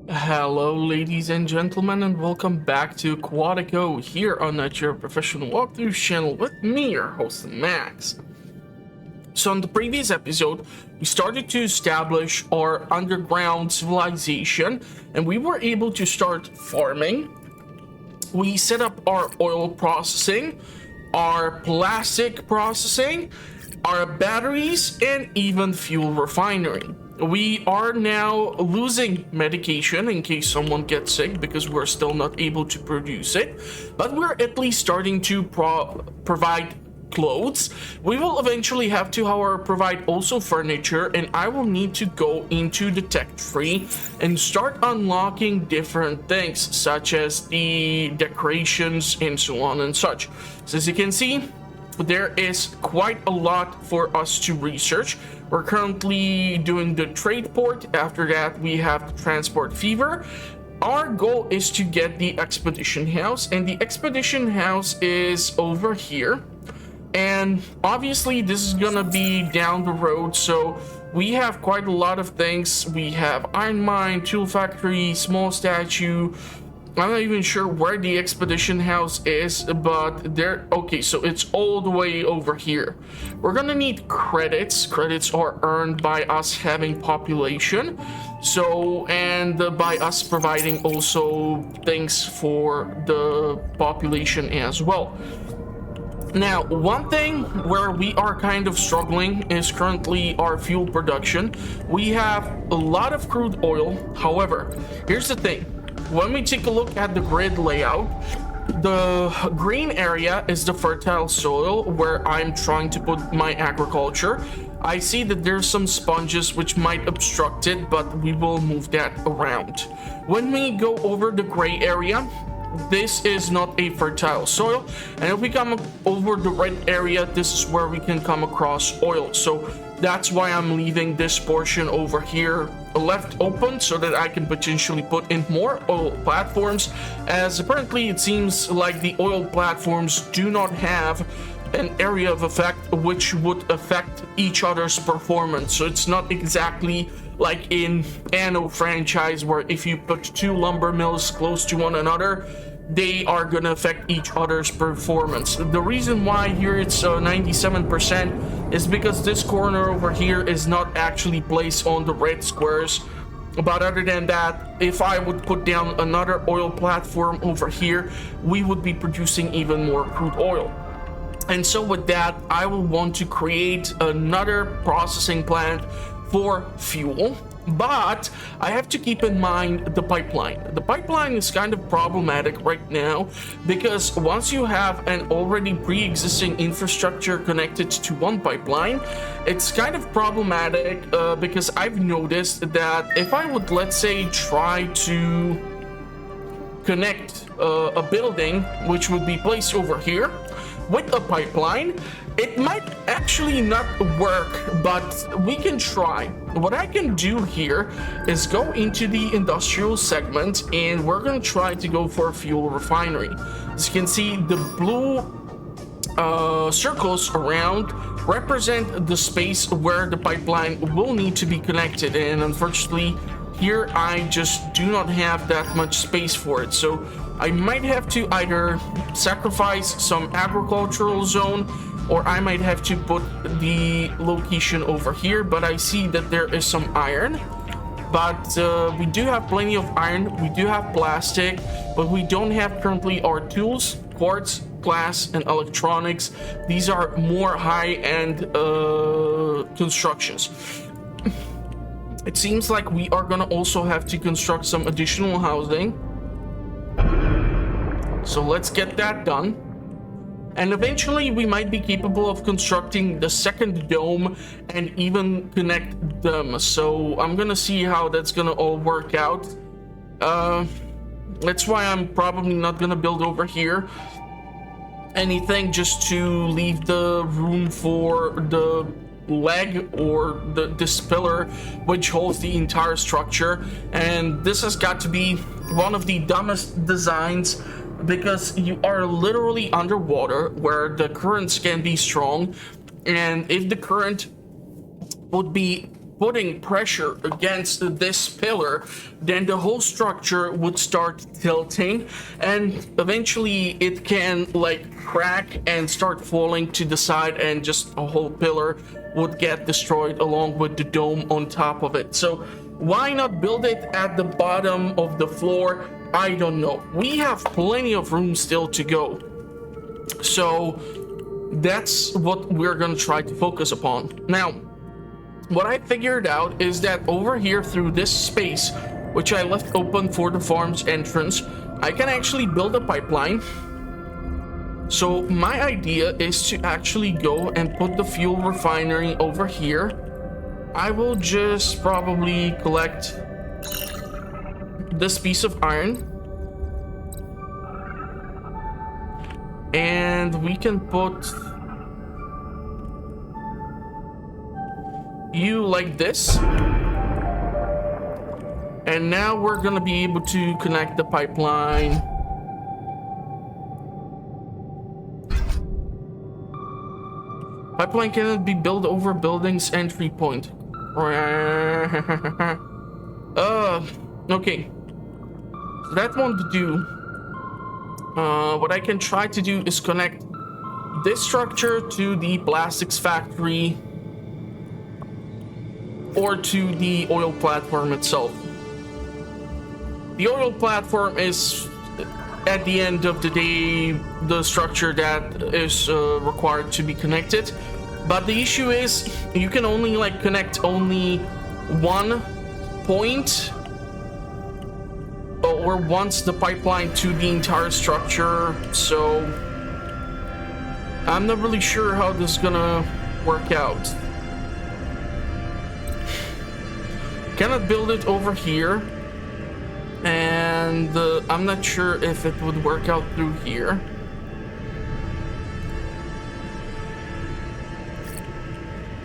Hello, ladies and gentlemen, and welcome back to Aquatico here on your professional walkthrough channel with me, your host Max. So in the previous episode, we started to establish our underground civilization, and we were able to start farming. We set up our oil processing, our plastic processing, our batteries, and even fuel refinery. We are now losing medication in case someone gets sick because we're still not able to produce it, but we're at least starting to provide clothes. We will eventually have to, however, provide also furniture, and I will need to go into the tech tree and start unlocking different things such as the decorations and so on and such. So as you can see, there is quite a lot for us to research. We're currently doing the trade port. After that, we have the transport fever. Our goal is to get the expedition house, and the expedition house is over here. And obviously, this is gonna be down the road, so we have quite a lot of things. We have iron mine, tool factory, small statue. I'm not even sure where the expedition house is, but there. Okay, so it's all the way over here. We're gonna need credits. Credits are earned by us having population, so and by us providing also things for the population as well. Now, one thing where we are kind of struggling is currently our fuel production. We have a lot of crude oil. However, here's the thing. When we take a look at the grid layout, the green area is the fertile soil where I'm trying to put my agriculture. I see that there's some sponges which might obstruct it, but we will move that around. When we go over the gray area, this is not a fertile soil, and if we come over the red area, this is where we can come across oil. So that's why I'm leaving this portion over here left open so that I can potentially put in more oil platforms, as apparently it seems like the oil platforms do not have an area of effect which would affect each other's performance. So it's not exactly like in Anno franchise where if you put two lumber mills close to one another, they are going to affect each other's performance. The reason why here it's 97% is because this corner over here is not actually placed on the red squares. But other than that, if I would put down another oil platform over here, we would be producing even more crude oil. And so with that, I will want to create another processing plant for fuel. But I have to keep in mind the pipeline. The pipeline is kind of problematic right now because once you have an already pre-existing infrastructure connected to one pipeline, it's kind of problematic because I've noticed that if I would, let's say, try to connect a building which would be placed over here with a pipeline, it might actually not work, but we can try. What I can do here is go into the industrial segment, and we're going to try to go for a fuel refinery. As you can see, the blue circles around represent the space where the pipeline will need to be connected, and unfortunately here I just do not have that much space for it. So I might have to either sacrifice some agricultural zone, or I might have to put the location over here. But I see that there is some iron, but we do have plenty of iron, we do have plastic, but we don't have currently our tools, quartz, glass, and electronics. These are more high-end constructions. It seems like we are gonna also have to construct some additional housing. So let's get that done. And eventually we might be capable of constructing the second dome and even connect them. So I'm gonna see how that's gonna all work out. That's why I'm probably not gonna build over here anything, just to leave the room for the leg or this pillar which holds the entire structure. And this has got to be one of the dumbest designs because you are literally underwater where the currents can be strong, and if the current would be putting pressure against this pillar, then the whole structure would start tilting, and eventually it can like crack and start falling to the side, and just a whole pillar would get destroyed along with the dome on top of it. So why not build it at the bottom of the floor? I don't know. We have plenty of room still to go. So that's what we're gonna try to focus upon. Now, what I figured out is that over here through this space, which I left open for the farm's entrance, I can actually build a pipeline. So my idea is to actually go and put the fuel refinery over here. I will just probably collect this piece of iron. And we can put you like this. And now we're gonna be able to connect the pipeline. Pipeline cannot be built over building's entry point. Okay. So that won't do. What I can try to do is connect this structure to the plastics factory or to the oil platform itself. The oil platform is, at the end of the day, the structure that is required to be connected. But the issue is you can only like connect only one point or once the pipeline to the entire structure. So I'm not really sure how this is gonna work out. Cannot build it over here, and I'm not sure if it would work out through here.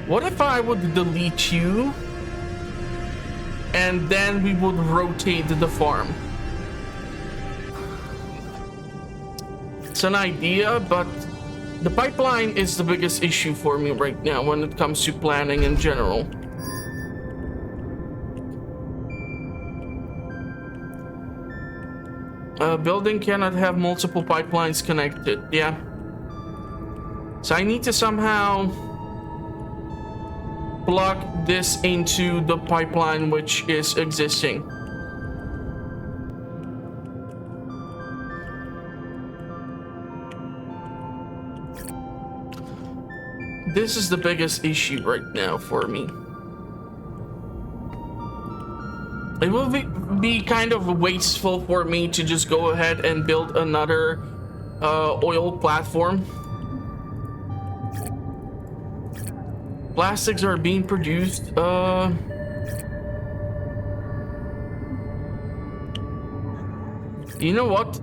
What if I would delete you and then we would rotate the farm? It's an idea, but the pipeline is the biggest issue for me right now when it comes to planning in general. A building cannot have multiple pipelines connected. Yeah. So I need to somehow plug this into the pipeline which is existing. This is the biggest issue right now for me. It will be kind of wasteful for me to just go ahead and build another oil platform. Plastics are being produced. You know what?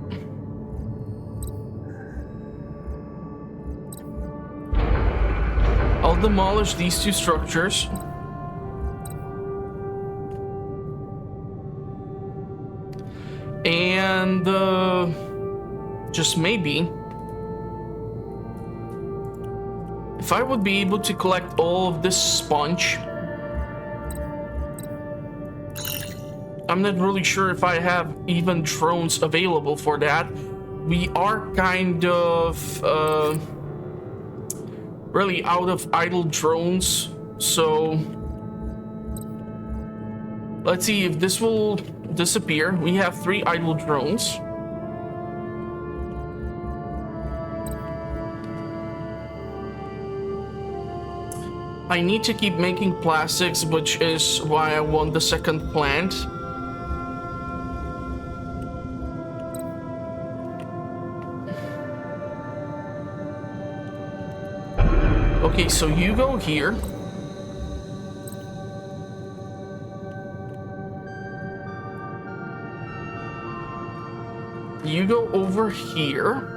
I'll demolish these two structures. And just maybe, if I would be able to collect all of this sponge, I'm not really sure if I have even drones available for that. We are kind of really out of idle drones, so let's see if this will disappear. We have 3 idle drones. I need to keep making plastics, which is why I want the second plant. Okay, so you go here. You go over here.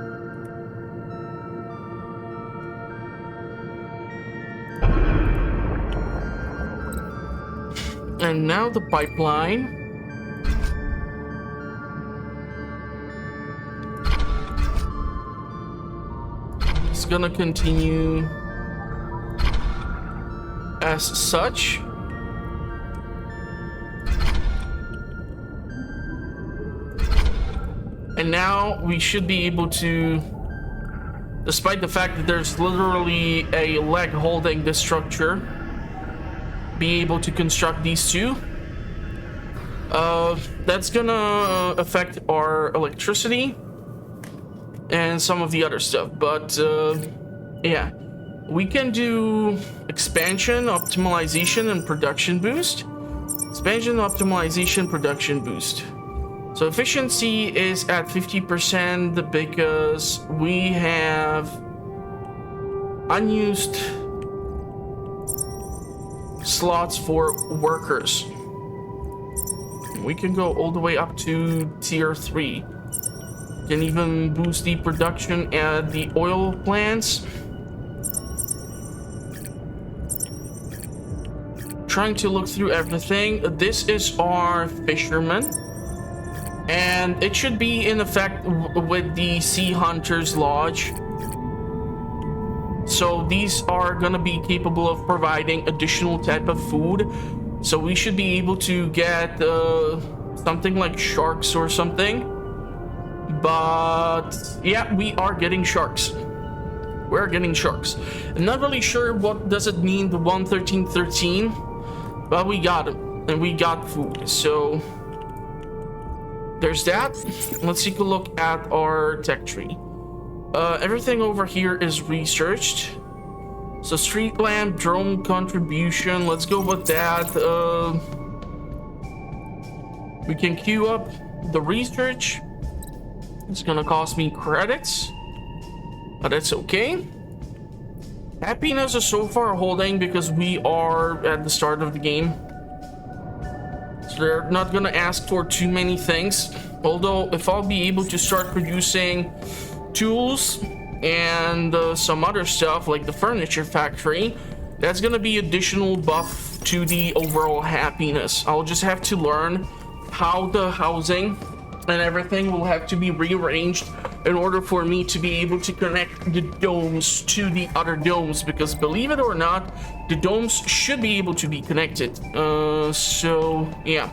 And now the pipeline. It's gonna continue as such. And now we should be able to, despite the fact that there's literally a leg holding this structure, be able to construct these two. That's gonna affect our electricity and some of the other stuff, but yeah, we can do expansion, optimization, and production boost. Expansion, optimization, production boost. So efficiency is at 50% because we have unused slots for workers. We can go all the way up to tier 3. Can even boost the production at the oil plants. Trying to look through everything. This is our fisherman, and it should be in effect with the Sea Hunters Lodge. So these are gonna be capable of providing additional type of food. So we should be able to get something like sharks or something. But yeah, we are getting sharks. We're getting sharks. I'm not really sure what does it mean, the 11313, but we got it, and we got food. So there's that. Let's take a look at our tech tree. Everything over here is researched. So street lamp, drone contribution, let's go with that. We can queue up the research. It's gonna cost me credits, but that's okay. Happiness is so far holding because we are at the start of the game. So they're not gonna ask for too many things. Although if I'll be able to start producing tools and some other stuff like the furniture factory, that's gonna be additional buff to the overall happiness. I'll just have to learn how the housing and everything will have to be rearranged in order for me to be able to connect the domes to the other domes, because believe it or not, the domes should be able to be connected. So yeah,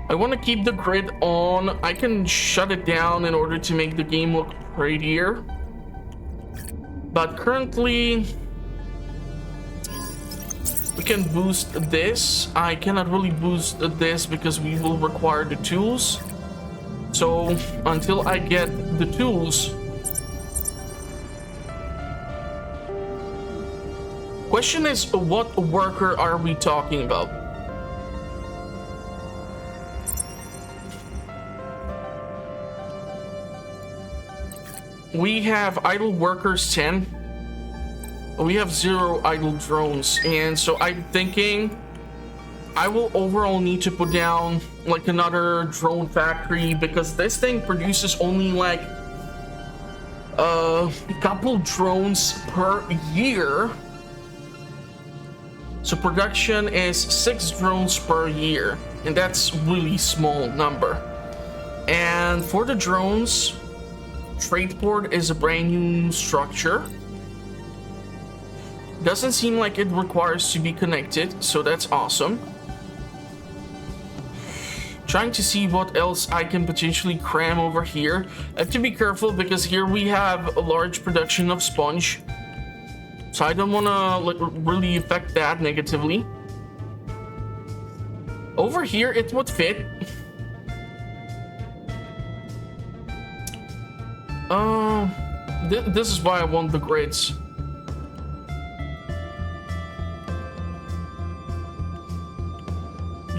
I want to keep the grid on. I can shut it down in order to make the game look prettier, but currently we can boost this. I cannot really boost this because we will require the tools. So until I get the tools. Question is, what worker are we talking about? We have idle workers 10. We have 0 idle drones, and so I'm thinking I will overall need to put down like another drone factory, because this thing produces only like a couple drones per year. So production is 6 drones per year, and that's really small number. And for the drones, trade port is a brand new structure. Doesn't seem like it requires to be connected, so that's awesome. Trying to see what else I can potentially cram over here. I have to be careful because here we have a large production of sponge, so I don't want to really affect that negatively. Over here it would fit. This is why I want the grids.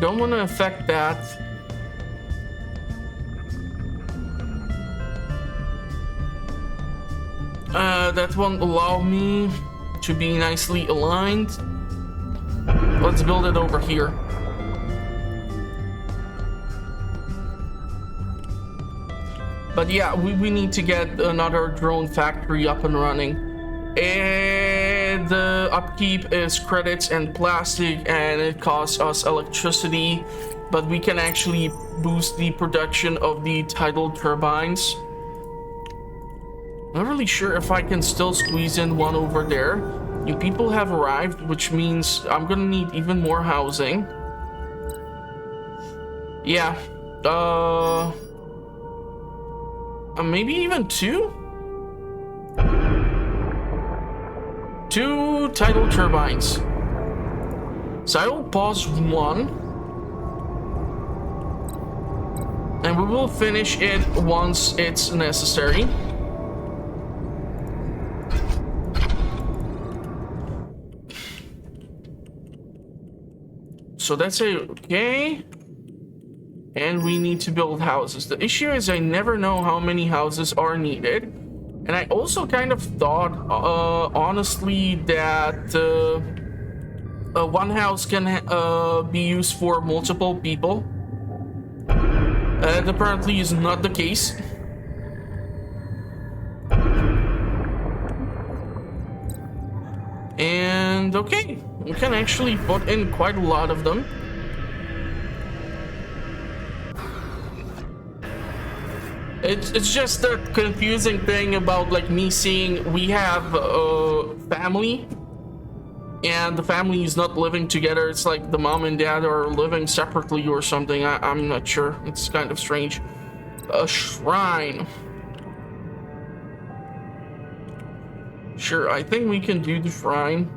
Don't want to affect that. That won't allow me to be nicely aligned. Let's build it over here. But yeah, we need to get another drone factory up and running. And the upkeep is credits and plastic, and it costs us electricity, but we can actually boost the production of the tidal turbines. Not really sure if I can still squeeze in one over there. New people have arrived, which means I'm gonna need even more housing. Yeah. Maybe even two? Two tidal turbines. So I will pause one. And we will finish it once it's necessary. So that's okay. And we need to build houses. The issue is I never know how many houses are needed. And I also kind of thought, honestly, that one house can be used for multiple people. That apparently is not the case. And okay, we can actually put in quite a lot of them. It's just the confusing thing about like me seeing we have a family and the family is not living together. It's like the mom and dad are living separately or something. I'm not sure. It's kind of strange. A shrine. Sure, I think we can do the shrine.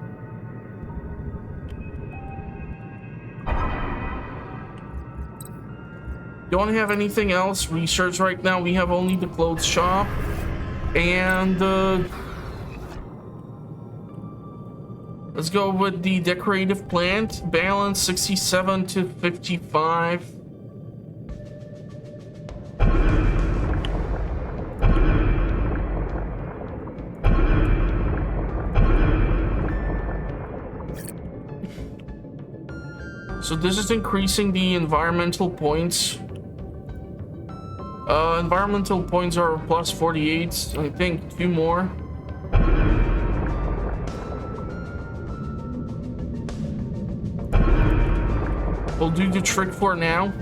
Don't have anything else research right now. We have only the clothes shop and let's go with the decorative plant. Balance 67 to 55. So this is increasing the environmental points. Environmental points are plus 48. I think 2 more. We'll do the trick for now.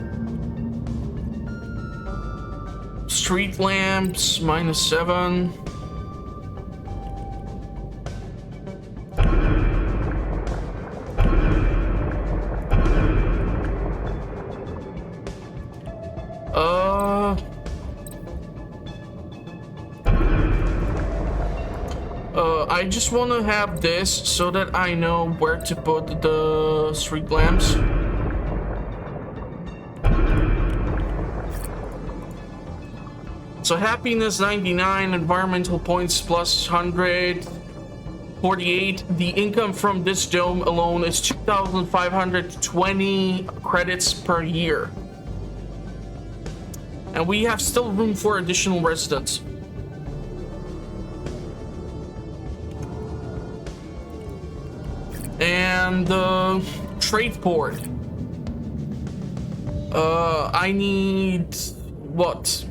Street lamps, -7. I just want to have this so that I know where to put the street lamps. So happiness 99, environmental points plus 148. The income from this dome alone is 2,520 credits per year. And we have still room for additional residents. And the trade port. I need what?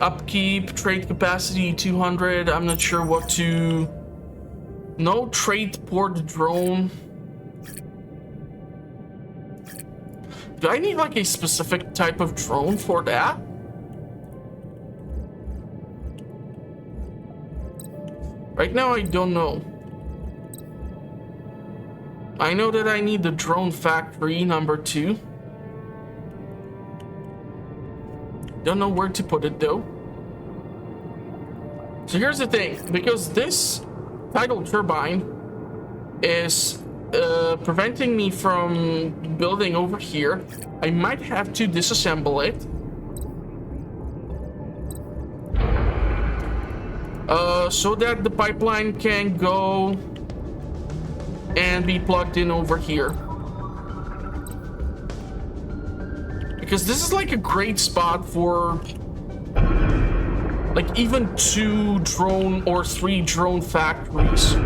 Upkeep, trade capacity 200. I'm not sure what to. No trade port drone. Do I need like a specific type of drone for that? Right now, I don't know. I know that I need the drone factory number 2. Don't know where to put it though. So here's the thing, because this tidal turbine is preventing me from building over here, I might have to disassemble it. So that the pipeline can go and be plugged in over here. Because this is like a great spot for like even 2 drone or 3 drone factories.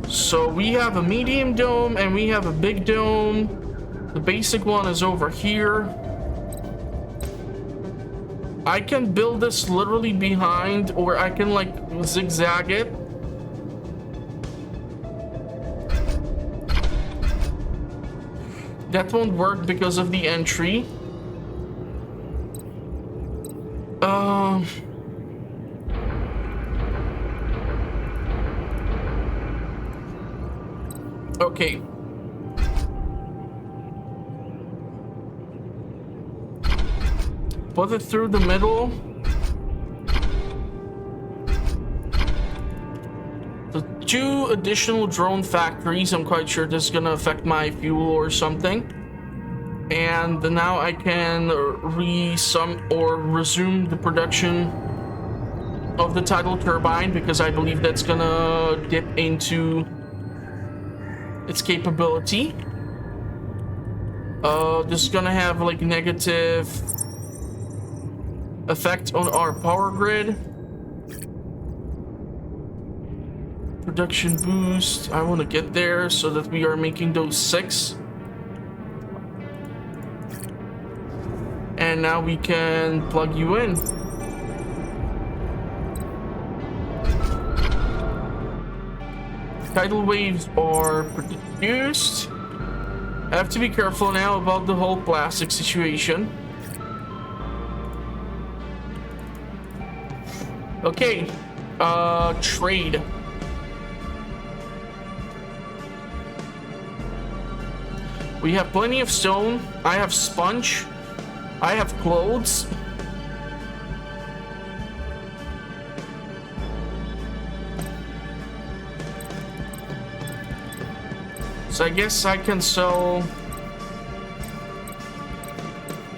So we have a medium dome and we have a big dome. The basic one is over here. I can build this literally behind, or I can like zigzag it. That won't work because of the entry. Okay. Put it through the middle. The 2 additional drone factories, I'm quite sure this is gonna affect my fuel or something. And now I can resume the production of the tidal turbine, because I believe that's gonna dip into its capability. This is gonna have like negative effect on our power grid. Production boost. I want to get there so that we are making those 6. And now we can plug you in. Tidal waves are produced. I have to be careful now about the whole plastic situation. Okay, trade. We have plenty of stone. I have sponge. I have clothes. So I guess I can sell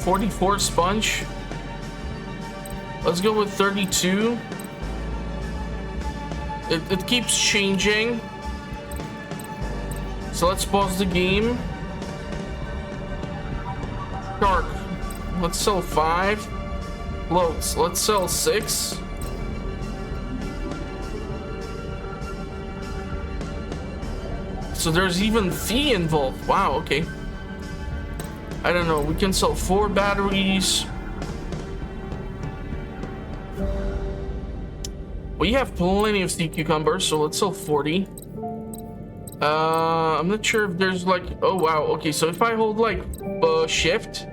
44 sponge. Let's go with 32. It keeps changing. So let's pause the game. Shark. Let's sell 5. Floats. Let's sell 6. So there's even fee involved. Wow, okay. I don't know. We can sell 4 batteries. We have plenty of sea cucumbers, so let's sell 40. I'm not sure if there's like... Oh, wow. Okay, so if I hold like shift...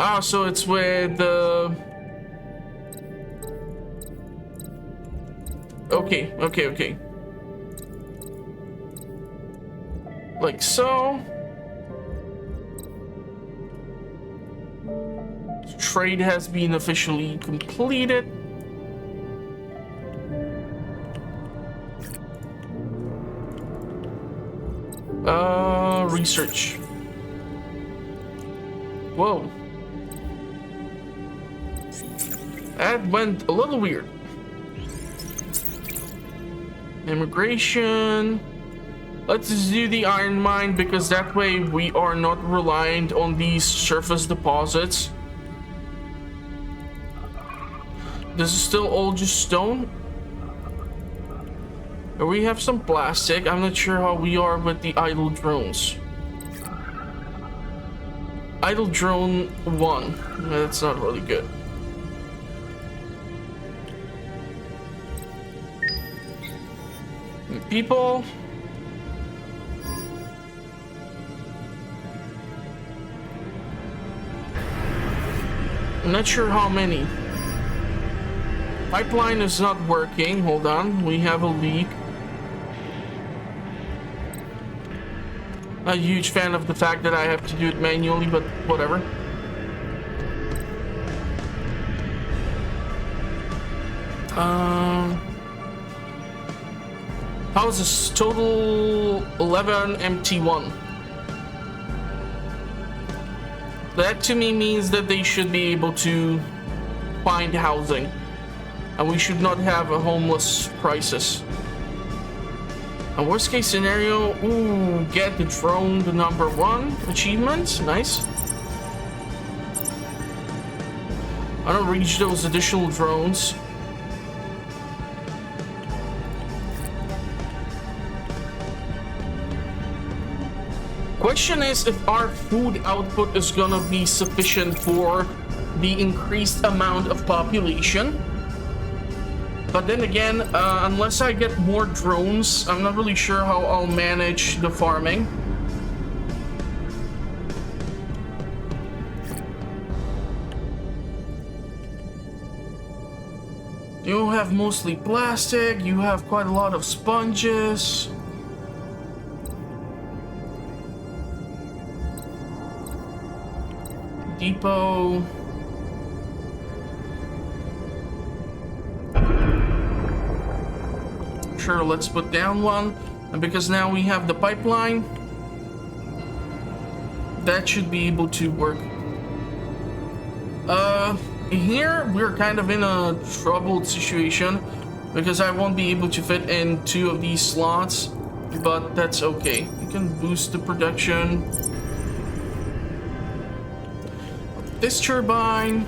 Ah, so it's with the... Okay. Like so. Trade has been officially completed. Research. Whoa. That went a little weird. Immigration. Let's do the iron mine, because that way we are not reliant on these surface deposits. This is still all just stone. We have some plastic. I'm not sure how we are with the idle drones. Idle drone 1. That's not really good. People. I'm not sure how many. Pipeline is not working. Hold on. We have a leak. Not a huge fan of the fact that I have to do it manually, but whatever. How's this? Total 11 MT1. That to me means that they should be able to find housing. And we should not have a homeless crisis. A worst case scenario, ooh, get the drone, the number 1 achievement. Nice. I don't reach those additional drones. Question is if our food output is gonna be sufficient for the increased amount of population. But then again, unless I get more drones, I'm not really sure how I'll manage the farming. You have mostly plastic, you have quite a lot of sponges. depot. Sure, let's put down one. And because now we have the pipeline, that should be able to work. Here we're kind of in a troubled situation because I won't be able to fit in 2 of these slots, but that's okay. We can boost the production. This turbine.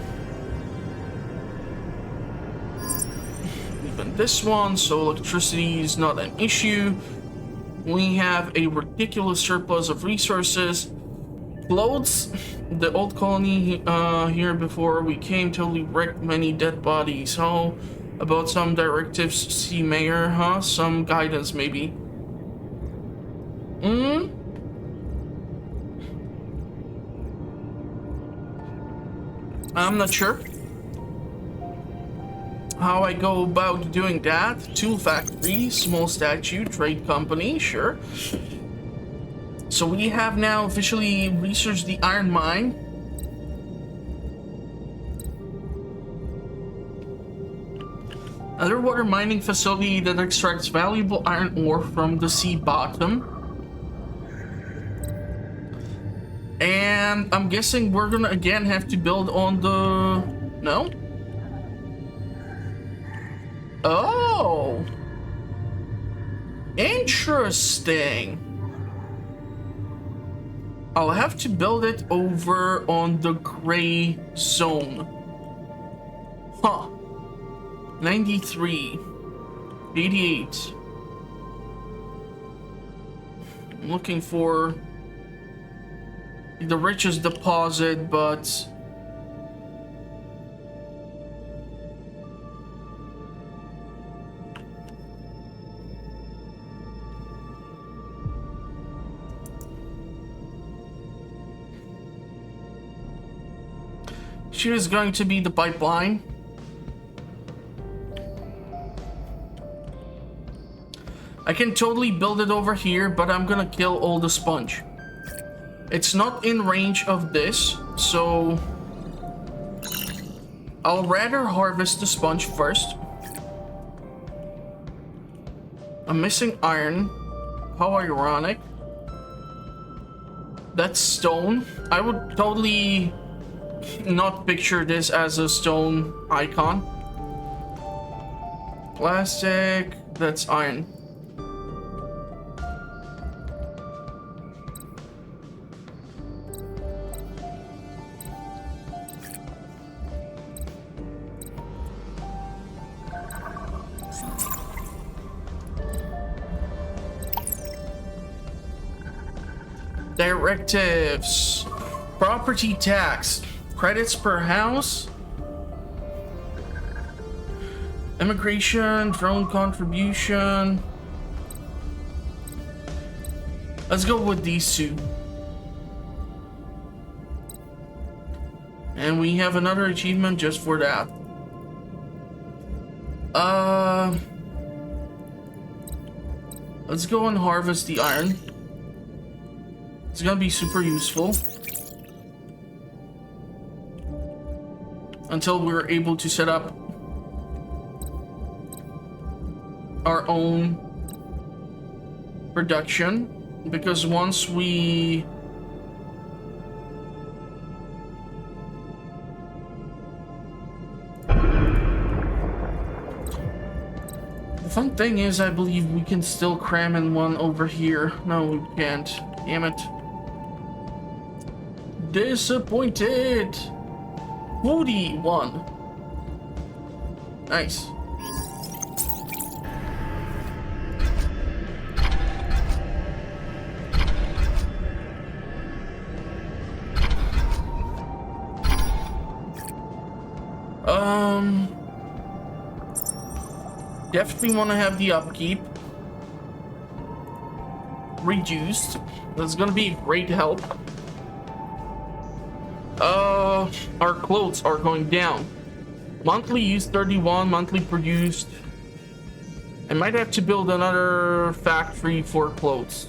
Even this one, so electricity is not an issue. We have a ridiculous surplus of resources. Clothes. The old colony here before we came totally wrecked many dead bodies. How about some directives, see mayor, huh? Some guidance maybe. I'm not sure how I go about doing that. Tool factory, small statue, trade company, sure. So we have now officially researched the iron mine. Underwater mining facility that extracts valuable iron ore from the sea bottom. And I'm guessing we're gonna again have to build on the... No? Oh! Interesting. I'll have to build it over on the gray zone. Huh. 93. 88. I'm looking for the richest deposit, but... Here is going to be the pipeline. I can totally build it over here, but I'm gonna kill all the sponge. It's not in range of this, so I'll rather harvest the sponge first. I'm missing iron. How ironic. That's stone. I would totally not picture this as a stone icon. Plastic, that's iron. Directives. Property tax. Credits per house. Immigration, drone contribution. Let's go with these two. And we have another achievement just for that. Let's go and harvest the iron. It's gonna be super useful. Until we're able to set up our own production. Because once we... The fun thing is, I believe we can still cram in one over here. No, we can't. Damn it. Disappointed. 41. Nice. Definitely want to have the upkeep reduced. That's gonna be a great help. Our clothes are going down. Monthly use 31, monthly produced. I might have to build another factory for clothes.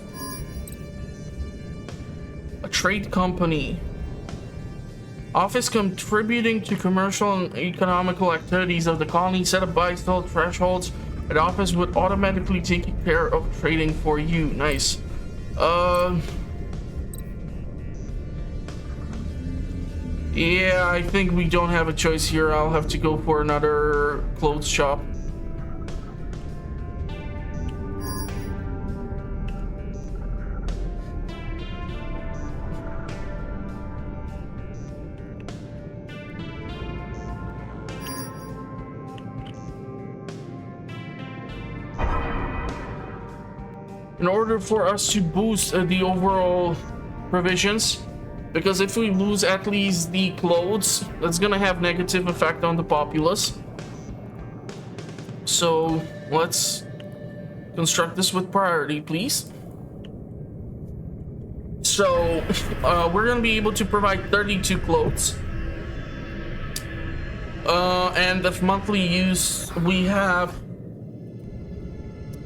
A trade company. Office contributing to commercial and economical activities of the colony. Set up buy-sell thresholds. The office would automatically take care of trading for you. Nice. Yeah, I think we don't have a choice here. I'll have to go for another clothes shop. In order for us to boost the overall provisions, because if we lose at least the clothes, that's gonna have negative effect on the populace. So let's construct this with priority, please. So we're gonna be able to provide 32 clothes. And if monthly use we have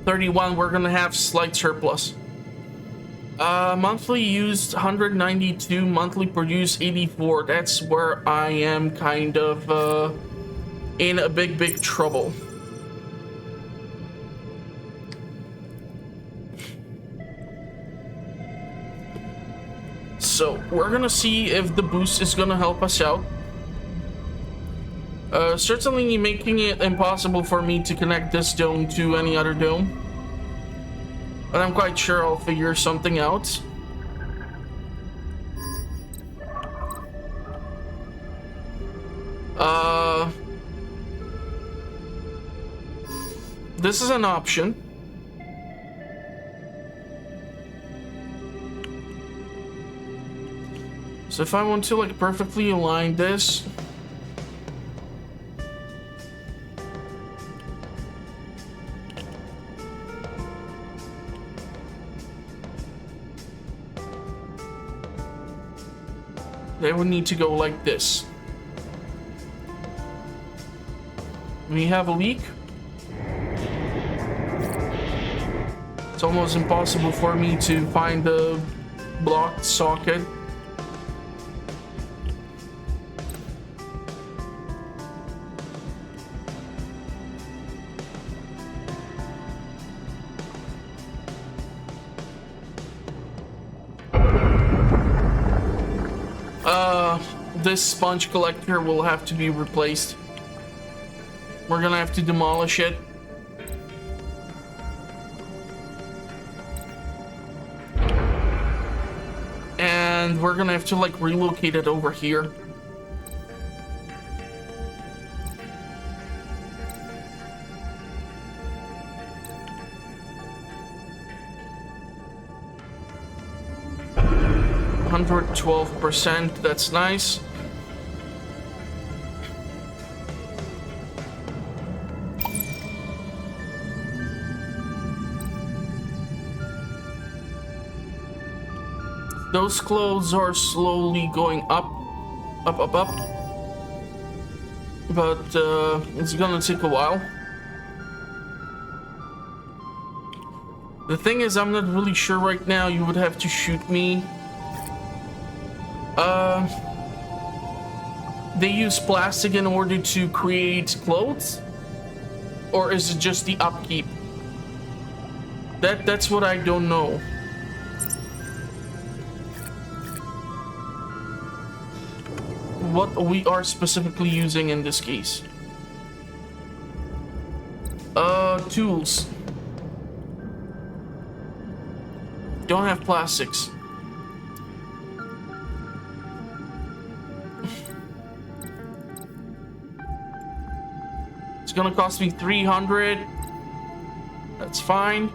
31, we're gonna have slight surplus. Monthly used 192, monthly produced 84. That's where I am kind of in a big trouble. So we're gonna see if the boost is gonna help us out. Certainly making it impossible for me to connect this dome to any other dome. But I'm quite sure I'll figure something out. This is an option. So if I want to like perfectly align this, they would need to go like this. We have a leak. It's almost impossible for me to find the blocked socket. This sponge collector will have to be replaced. We're gonna have to demolish it. And we're gonna have to like relocate it over here. %, that's nice. Those clothes are slowly going up. But it's gonna take a while. The thing is, I'm not really sure right now. You would have to shoot me. They use plastic in order to create clothes? Or is it just the upkeep? That's what I don't know. What we are specifically using in this case. Tools. Don't have plastics. It's gonna cost me 300. That's fine.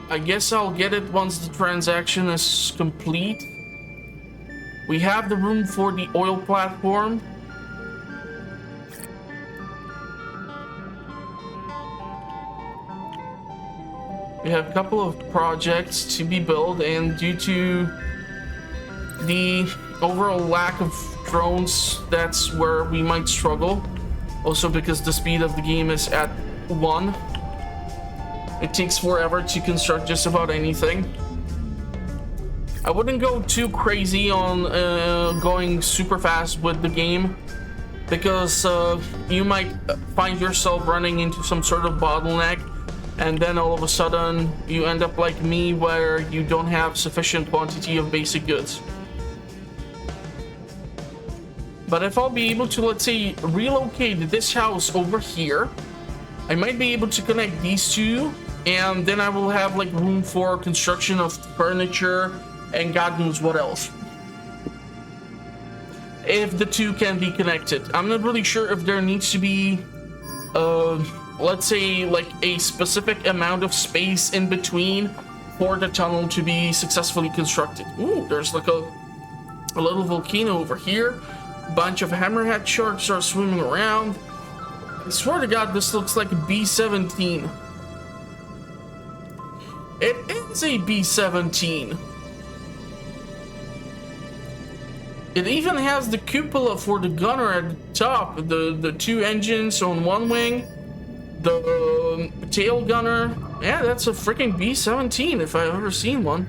I guess I'll get it once the transaction is complete. We have the room for the oil platform. We have a couple of projects to be built, and due to the overall lack of drones, that's where we might struggle. Also because the speed of the game is at 1. It takes forever to construct just about anything. I wouldn't go too crazy on going super fast with the game, because you might find yourself running into some sort of bottleneck, and then all of a sudden you end up like me, where you don't have sufficient quantity of basic goods. But if I'll be able to, let's say, relocate this house over here, I might be able to connect these two, and then I will have like room for construction of furniture and God knows what else. If the two can be connected. I'm not really sure if there needs to be, let's say, like a specific amount of space in between for the tunnel to be successfully constructed. Ooh, there's like a little volcano over here. Bunch of hammerhead sharks are swimming around. I swear to God, this looks like a B-17. It is a B-17. It even has the cupola for the gunner at the top. The two engines on one wing. The tail gunner. Yeah, that's a freaking B-17 if I've ever seen one.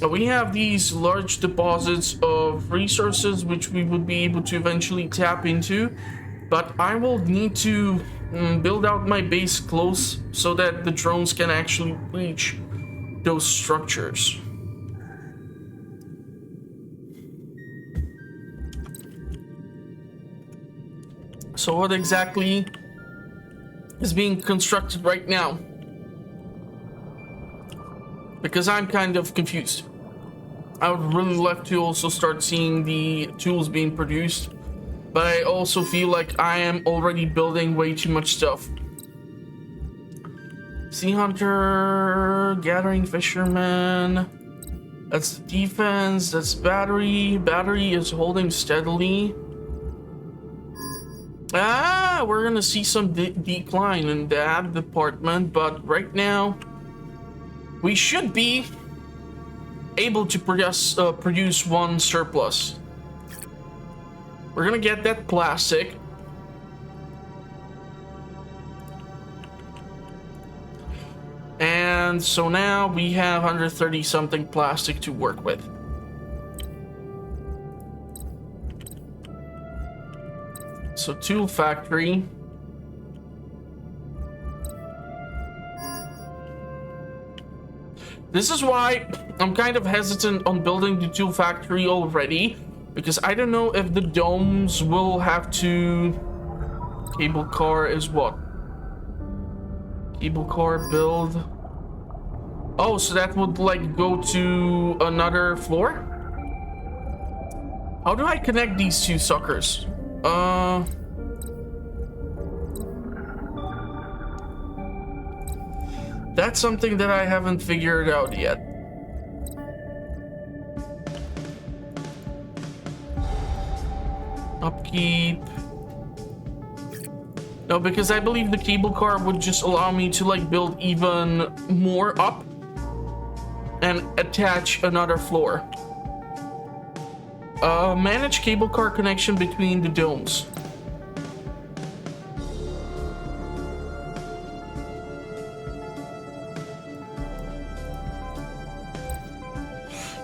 We have these large deposits of resources which we would be able to eventually tap into, but I will need to build out my base close so that the drones can actually reach those structures. So what exactly is being constructed right now? Because I'm kind of confused. I would really like to also start seeing the tools being produced, but I also feel like I am already building way too much stuff. Sea hunter, gathering fisherman. That's defense, that's battery. Battery is holding steadily. We're gonna see some decline in that department, but right now we should be able to produce one surplus. We're gonna get that plastic. And so now we have 130 something plastic to work with. So tool factory. This is why I'm kind of hesitant on building the tool factory already, because I don't know if the domes will have to... Cable car is what? Cable car build. Oh, so that would like go to another floor? How do I connect these two suckers? That's something that I haven't figured out yet. Upkeep. No, because I believe the cable car would just allow me to like build even more up and attach another floor. Manage cable car connection between the domes.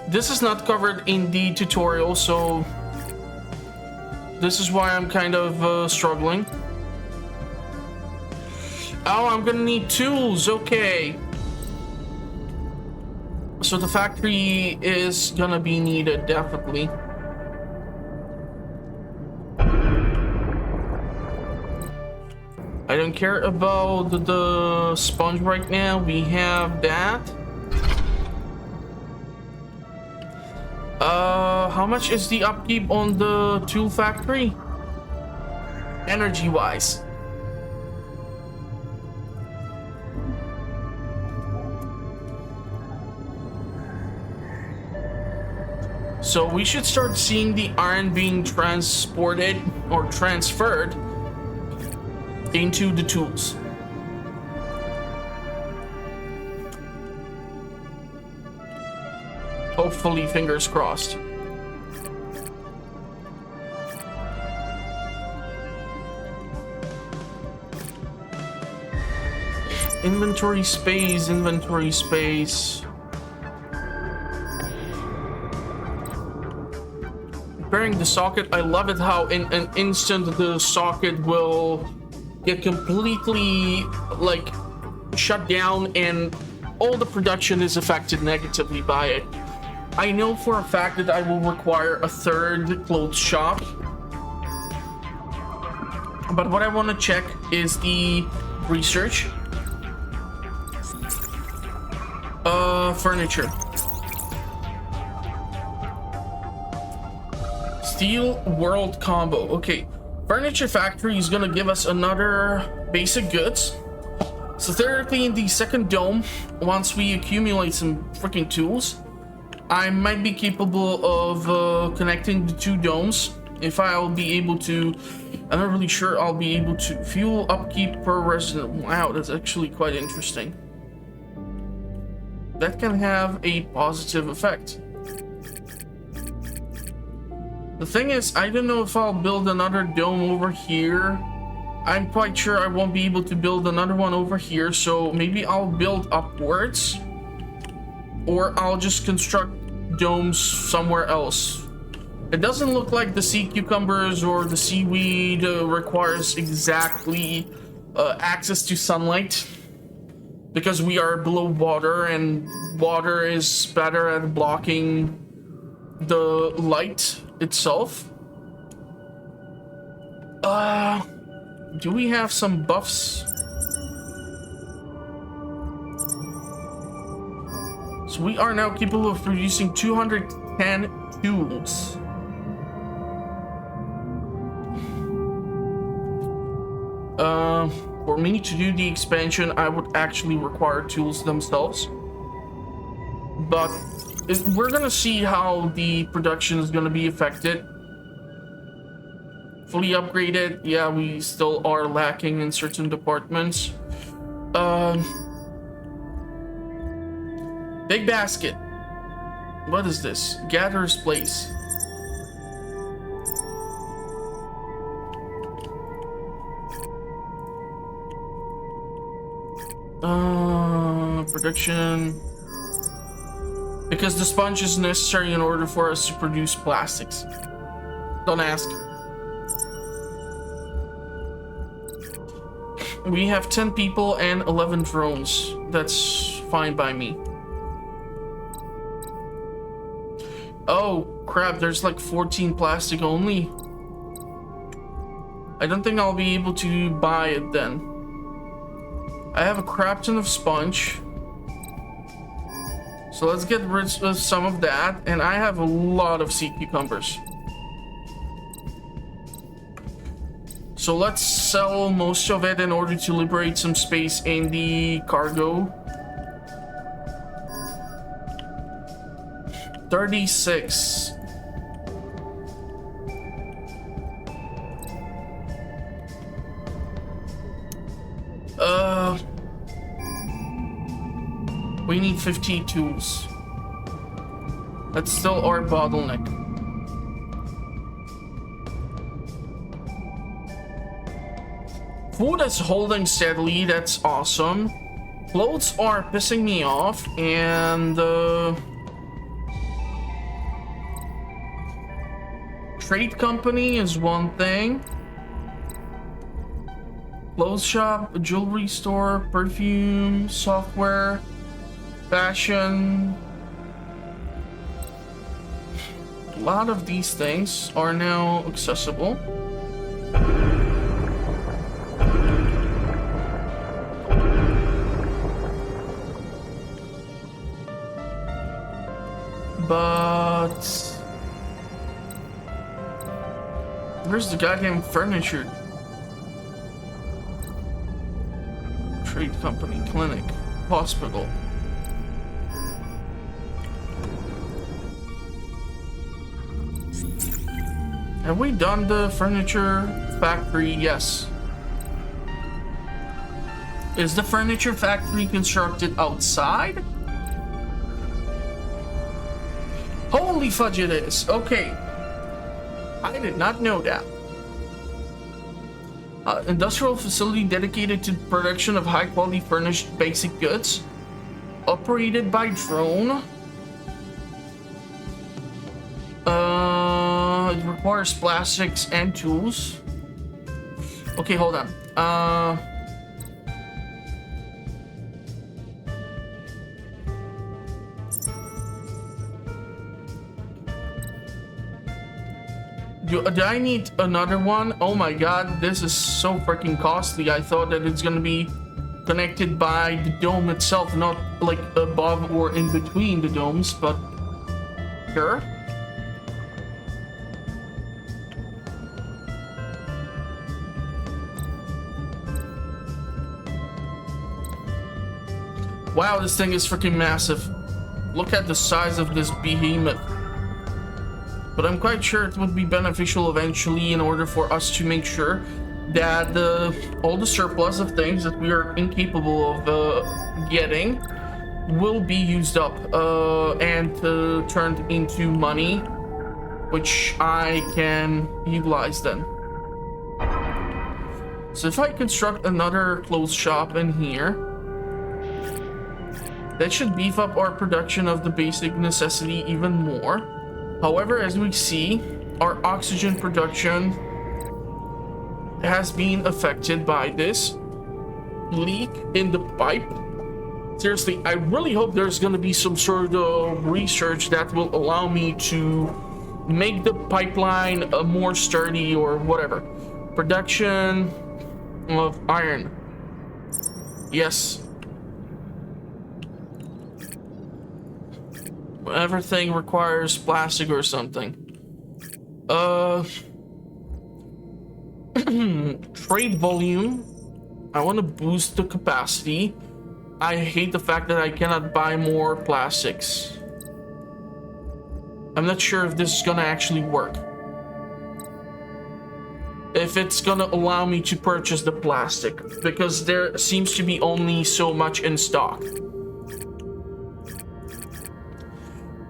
This is not covered in the tutorial, so this is why I'm kind of struggling. Oh, I'm gonna need tools, okay. So the factory is gonna be needed, definitely. I don't care about the sponge right now, we have that. How much is the upkeep on the tool factory? Energy-wise. So we should start seeing the iron being transported or transferred into the tools. Hopefully, fingers crossed. Inventory space, inventory space. preparing the socket. I love it how in an instant the socket will get completely like shut down and all the production is affected negatively by it. I know for a fact that I will require a third clothes shop, but what I want to check is the research. Furniture. Steel world combo. Okay, furniture factory is gonna give us another basic goods. So theoretically in the second dome, once we accumulate some freaking tools, I might be capable of connecting the two domes. If I'll be able to, I'm not really sure I'll be able to. Fuel upkeep per resident. Wow, that's actually quite interesting. That can have a positive effect. The thing is, I don't know if I'll build another dome over here. I'm quite sure I won't be able to build another one over here, so maybe I'll build upwards. Or I'll just construct domes somewhere else. It doesn't look like the sea cucumbers or the seaweed requires exactly access to sunlight, because we are below water and water is better at blocking the light itself. Do we have some buffs? So we are now capable of producing 210 tools. For me to do the expansion, I would actually require tools themselves. But we're gonna see how the production is gonna be affected. Fully upgraded, yeah, we still are lacking in certain departments. Big basket. What is this? Gatherer's place. Production. Because the sponge is necessary in order for us to produce plastics. Don't ask. We have 10 people and 11 drones. That's fine by me. Oh crap, there's like 14 plastic only. I don't think I'll be able to buy it then. I have a crap ton of sponge. So let's get rid of some of that. And I have a lot of sea cucumbers. So let's sell most of it in order to liberate some space in the cargo. 36. We need 50 tools. That's still our bottleneck. Food is holding steadily, that's awesome. Clothes are pissing me off, and trade company is one thing. Clothes shop, jewelry store, perfume, software, fashion. A lot of these things are now accessible. But where's the goddamn furniture? Trade company, clinic, hospital. Have we done the furniture factory? Yes. Is the furniture factory constructed outside? Holy fudge it is. Okay. I did not know that. Industrial facility dedicated to production of high quality furnished basic goods. Operated by drone. requires plastics and tools. Okay, hold on. Do I need another one? Oh my god, this is so freaking costly. I thought that it's gonna be connected by the dome itself, not like above or in between the domes, but sure. Wow, this thing is freaking massive. Look at the size of this behemoth. But I'm quite sure it would be beneficial eventually in order for us to make sure that all the surplus of things that we are incapable of getting will be used up and turned into money, which I can utilize then. So if I construct another clothes shop in here, that should beef up our production of the basic necessity even more. However, as we see, our oxygen production has been affected by this leak in the pipe. Seriously, I really hope there's going to be some sort of research that will allow me to make the pipeline more sturdy or whatever. Production of iron. Yes. Everything requires plastic or something. Trade volume. I want to boost the capacity. I hate the fact that I cannot buy more plastics. I'm not sure if this is gonna actually work. If it's gonna allow me to purchase the plastic, because there seems to be only so much in stock.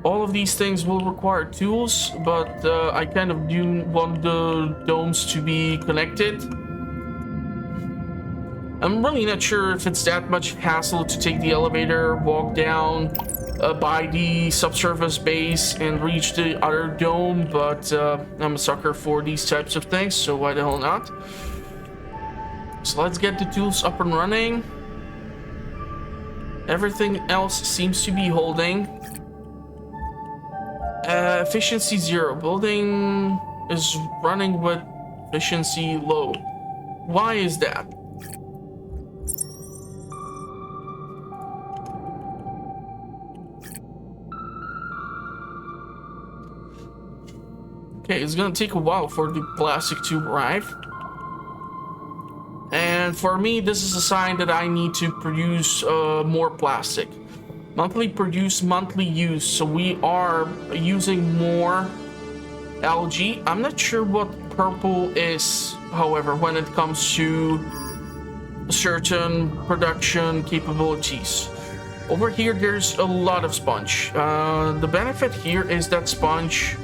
All of these things will require tools, but I kind of do want the domes to be connected. I'm really not sure if it's that much hassle to take the elevator, walk down, by the subsurface base and reach the other dome, but I'm a sucker for these types of things, so why the hell not? So let's get the tools up and running. Everything else seems to be holding. Efficiency 0. Building is running with efficiency low. Why is that? Okay, it's gonna take a while for the plastic to arrive. And for me, this is a sign that I need to produce more plastic. Monthly produce, monthly use. So we are using more algae. I'm not sure what purple is, however, when it comes to certain production capabilities. Over here, there's a lot of sponge. The benefit here is that sponge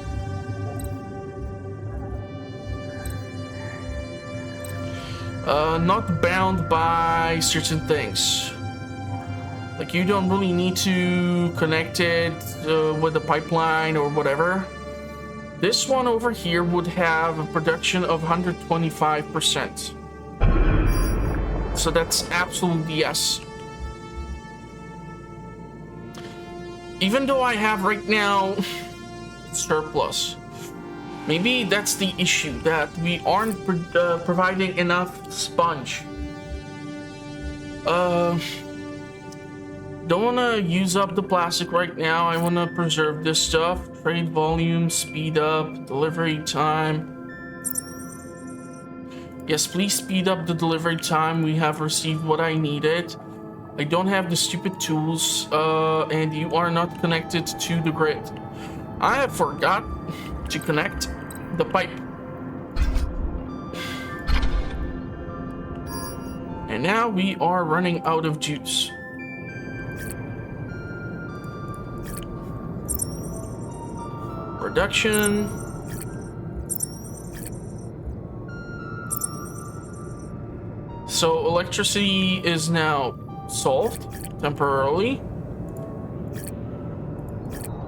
not bound by certain things. Like, you don't really need to connect it with a pipeline or whatever. This one over here would have a production of 125%. So that's absolutely yes. Even though I have right now surplus. Maybe that's the issue, that we aren't providing enough sponge. Don't want to use up the plastic right now. I want to preserve this stuff. Trade volume, speed up, delivery time. Yes, please speed up the delivery time. We have received what I needed. I don't have the stupid tools, and you are not connected to the grid. I have forgot to connect the pipe. And now we are running out of juice. Production. So electricity is now solved temporarily.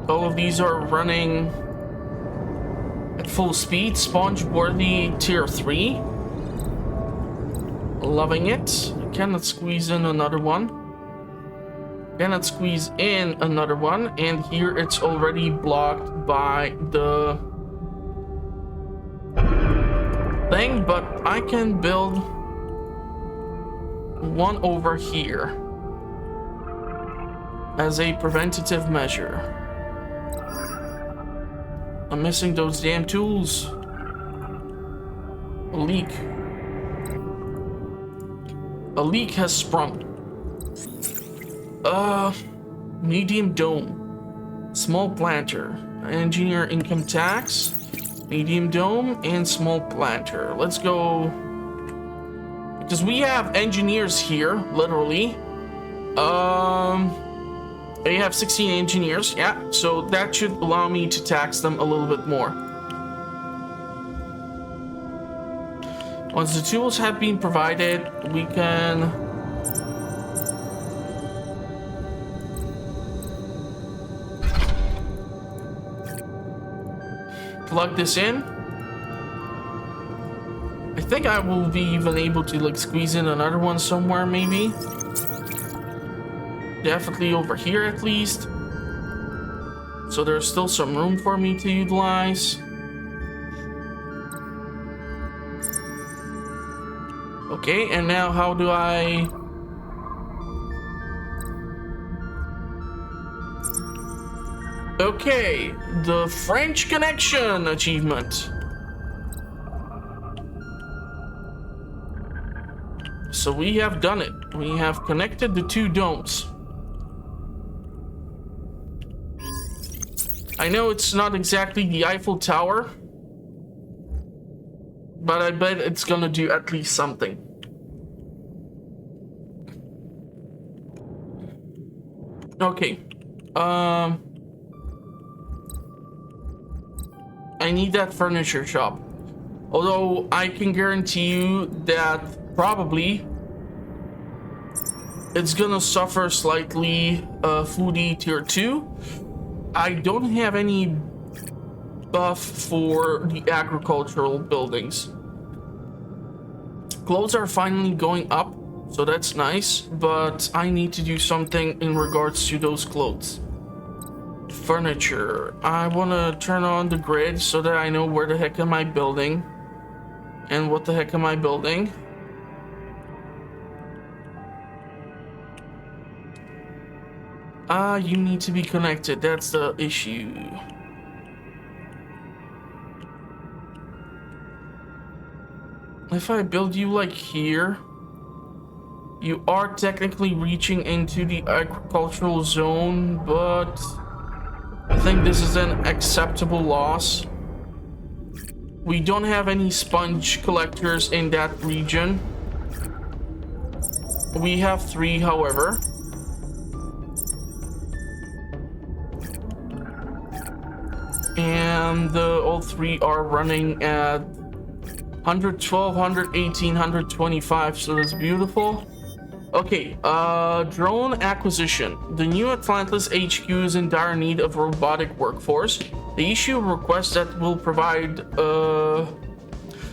All of these are running at at full speed. Sponge worthy tier 3. Loving it. Cannot squeeze in another one. Cannot squeeze in another one. And here it's already blocked by the thing, but I can build one over here as a preventative measure. I'm missing those damn tools. A leak. A leak has sprung. Medium dome. Small planter. Engineer income tax. Medium dome and small planter. Let's go. Because we have engineers here, literally. They have 16 engineers, yeah. So that should allow me to tax them a little bit more. Once the tools have been provided, we can plug this in. I think I will be even able to like squeeze in another one somewhere, maybe. Definitely over here at least. So there's still some room for me to utilize. Okay, and now how do I... Okay, the French Connection achievement. So we have done it. We have connected the two domes. I know it's not exactly the Eiffel Tower, but I bet it's gonna do at least something. Okay. I need that furniture shop. Although I can guarantee you that probably it's gonna suffer slightly foodie tier 2. I don't have any buff for the agricultural buildings. Clothes are finally going up, so that's nice, but I need to do something in regards to those clothes. Furniture. I want to turn on the grid so that I know where the heck am I building and what the heck am I building. You need to be connected. That's the issue. If I build you like here, you are technically reaching into the agricultural zone, but I think this is an acceptable loss. We don't have any sponge collectors in that region. We have 3, however. And all 3 are running at 112, 118, 125, so that's beautiful. Okay, drone acquisition. The new Atlantis HQ is in dire need of robotic workforce. They issue a request that will provide,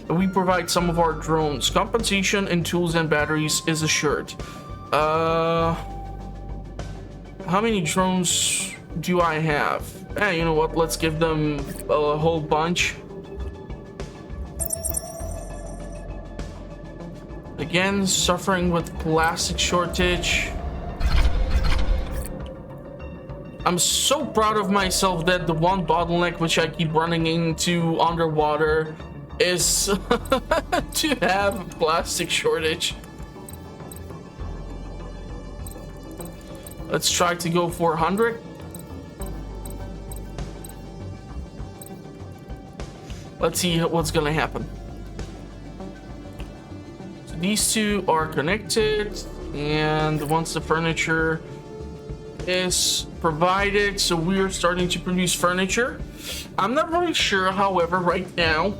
we provide some of our drones. Compensation in tools and batteries is assured. How many drones do I have? Eh, you know what? Let's give them a whole bunch. Again, suffering with plastic shortage. I'm so proud of myself that the one bottleneck which I keep running into underwater is to have plastic shortage. Let's try to go for 100. Let's see what's gonna happen. So these 2 are connected, and once the furniture is provided, so we're starting to produce furniture. I'm not really sure, however, right now,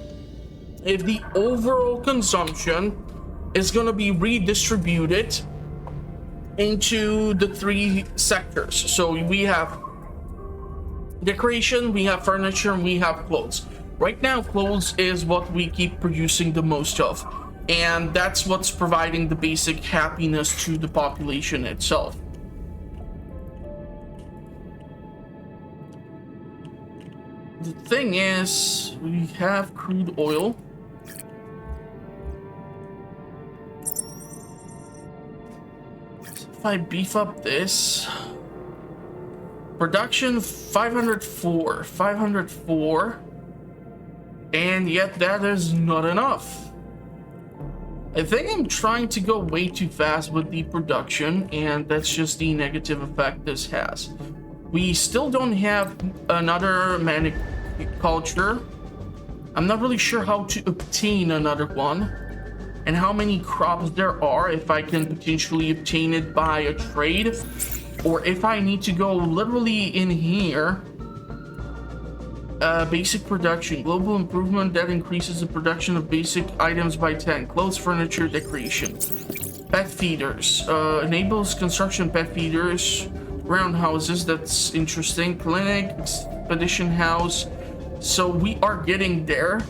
if the overall consumption is gonna be redistributed into the 3 sectors. So we have decoration, we have furniture, and we have clothes. Right now, clothes is what we keep producing the most of, and that's what's providing the basic happiness to the population itself. The thing is, we have crude oil. So if I beef up this, production 504, and yet that is not enough. I think I'm trying to go way too fast with the production, and that's just the negative effect this has. We still don't have another maniculture. I'm not really sure how to obtain another one, and how many crops there are, if I can potentially obtain it by a trade, or if I need to go literally in here. Basic production, global improvement that increases the production of basic items by 10. Clothes, furniture, decoration. Pet feeders, enables construction pet feeders. Roundhouses, that's interesting. Clinic, expedition house. So we are getting there.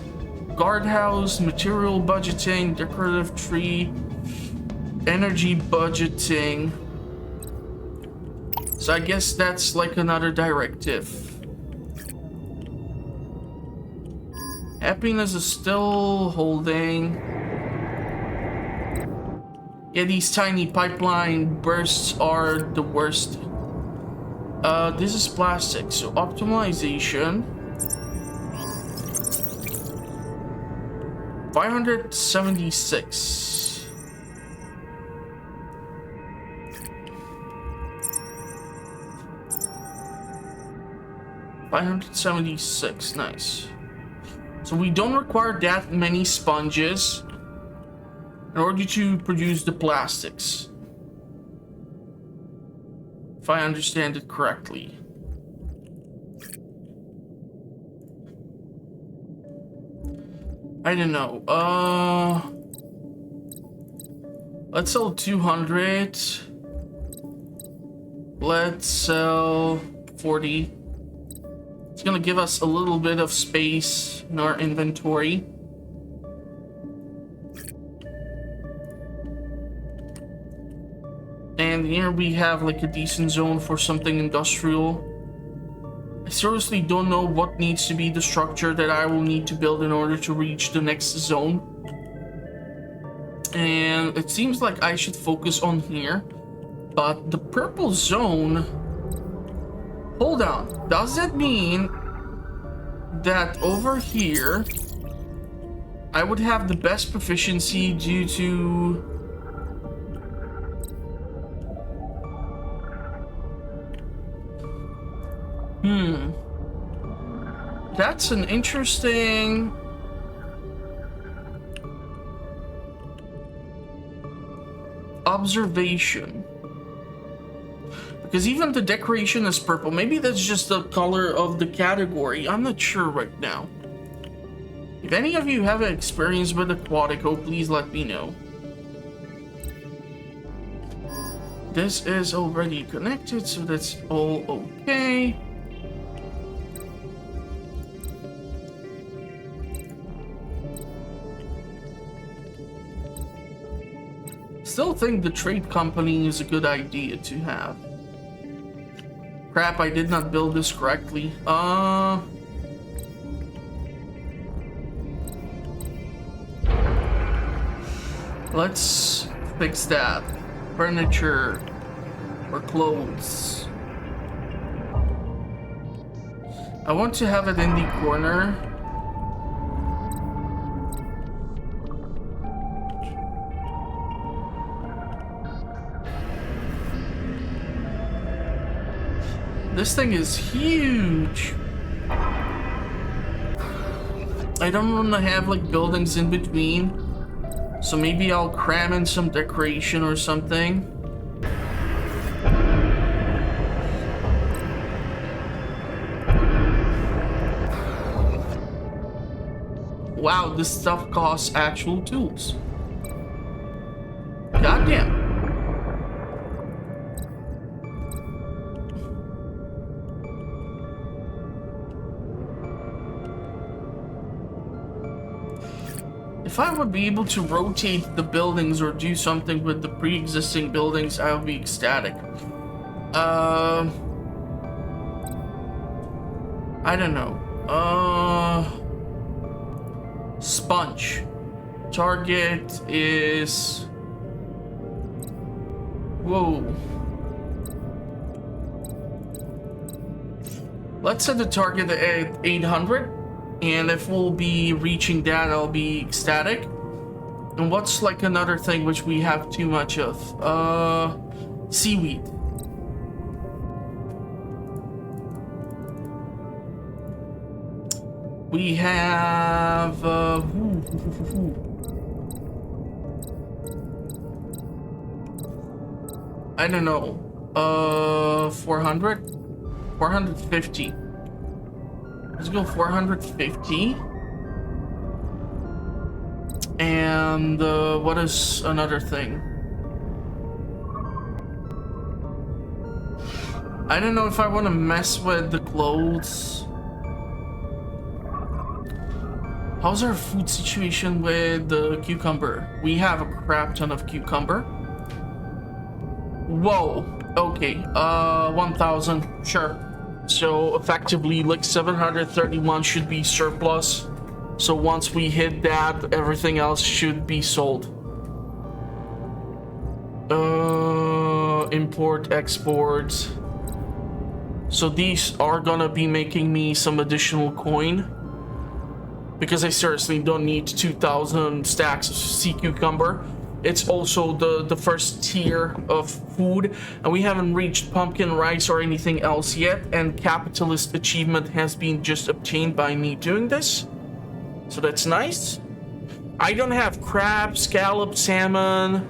Guardhouse, material budgeting, decorative tree, energy budgeting. So I guess that's like another directive. Happiness is still holding. Yeah, these tiny pipeline bursts are the worst. This is plastic, so optimization. 576. $576, nice. So we don't require that many sponges in order to produce the plastics, if I understand it correctly. I don't know. Let's sell 200. Let's sell 40. It's gonna give us a little bit of space in our inventory. And here we have like a decent zone for something industrial. I seriously don't know what needs to be the structure that I will need to build in order to reach the next zone. And it seems like I should focus on here. But the purple zone... Hold on. Does that mean that over here I would have the best proficiency due to... That's an interesting... observation. Because even the decoration is purple. Maybe that's just the color of the category. I'm not sure right now. If any of you have experience with Aquatico, please let me know. This is already connected, so that's all okay. Still think the trade company is a good idea to have. Crap, I did not build this correctly. Let's fix that. Furniture or clothes. I want to have it in the corner. This thing is huge. I don't want to have like buildings in between. So maybe I'll cram in some decoration or something. Wow, this stuff costs actual tools. Goddamn. If I would be able to rotate the buildings or do something with the pre-existing buildings, I would be ecstatic. I don't know. Sponge. Target is... Whoa. Let's set the target at 800. And if we'll be reaching that, I'll be ecstatic. And what's like another thing which we have too much of? Seaweed. We have... I don't know. 400? 450. Let's go 450. And what is another thing? I don't know if I want to mess with the clothes. How's our food situation with the cucumber? We have a crap ton of cucumber. Whoa. Okay. 1,000. Sure. So effectively, like 731 should be surplus. So once we hit that, everything else should be sold. Import, export. So these are gonna be making me some additional coin. Because I seriously don't need 2,000 stacks of sea cucumber. It's also the first tier of food, and we haven't reached pumpkin rice or anything else yet, and capitalist achievement has been just obtained by me doing this. So that's nice. I don't have crab, scallop, salmon,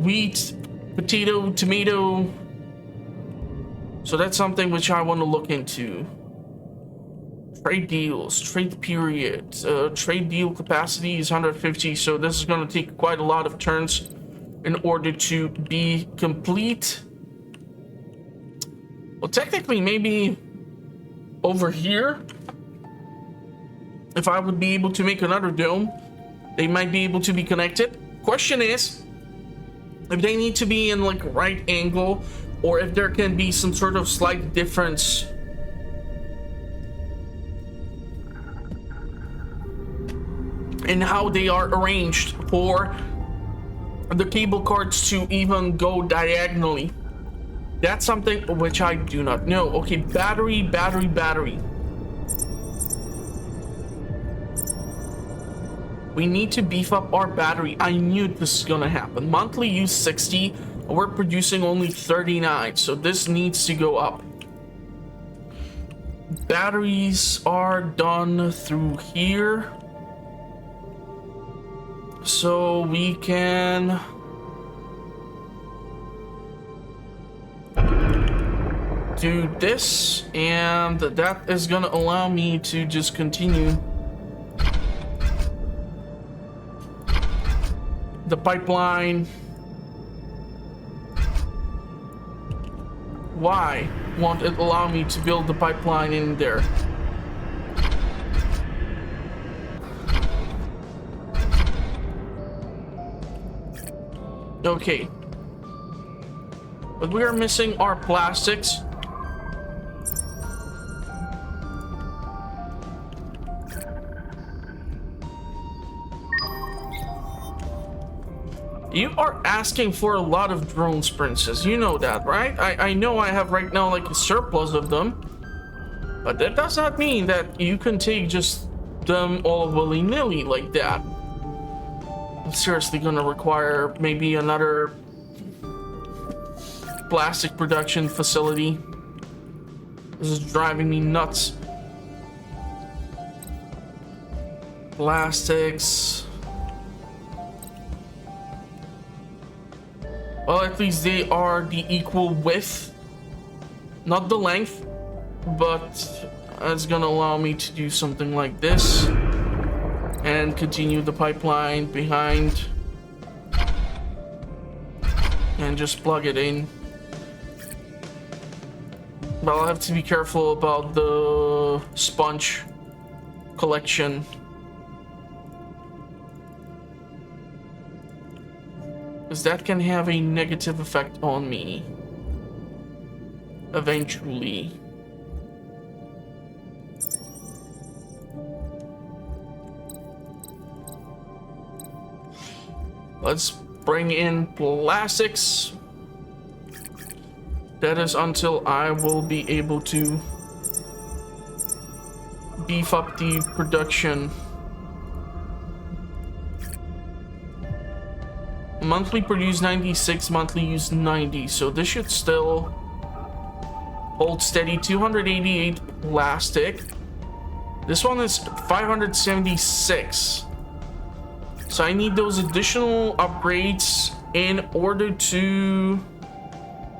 wheat, potato, tomato. So that's something which I want to look into. Trade deals, trade period, trade deal capacity is 150, so this is going to take quite a lot of turns in order to be complete. Well, technically, maybe over here, if I would be able to make another dome, they might be able to be connected. Question is, if they need to be in like right angle, or if there can be some sort of slight difference in how they are arranged for the cable cards to even go diagonally. That's something which I do not know. Okay, battery. We need to beef up our battery. I knew this was gonna happen. Monthly use 60, and we're producing only 39, so this needs to go up. Batteries are done through here. So we can do this, and that is gonna allow me to just continue the pipeline. Why won't it allow me to build the pipeline in there? Okay, but we are missing our plastics. You are asking for a lot of drones, princess. You know that, right? I know I have right now like a surplus of them, but that does not mean that you can take just them all willy-nilly like that. It's seriously gonna require maybe another plastic production facility. This is driving me nuts. Plastics. Well, at least they are the equal width, not the length, but it's gonna allow me to do something like this and continue the pipeline behind and just plug it in. But I'll have to be careful about the sponge collection. because that can have a negative effect on me eventually. Let's bring in plastics. That is until I will be able to beef up the production. Monthly produce 96, monthly use 90, so this should still hold steady. 288 plastic. This one is 576. So I need those additional upgrades in order to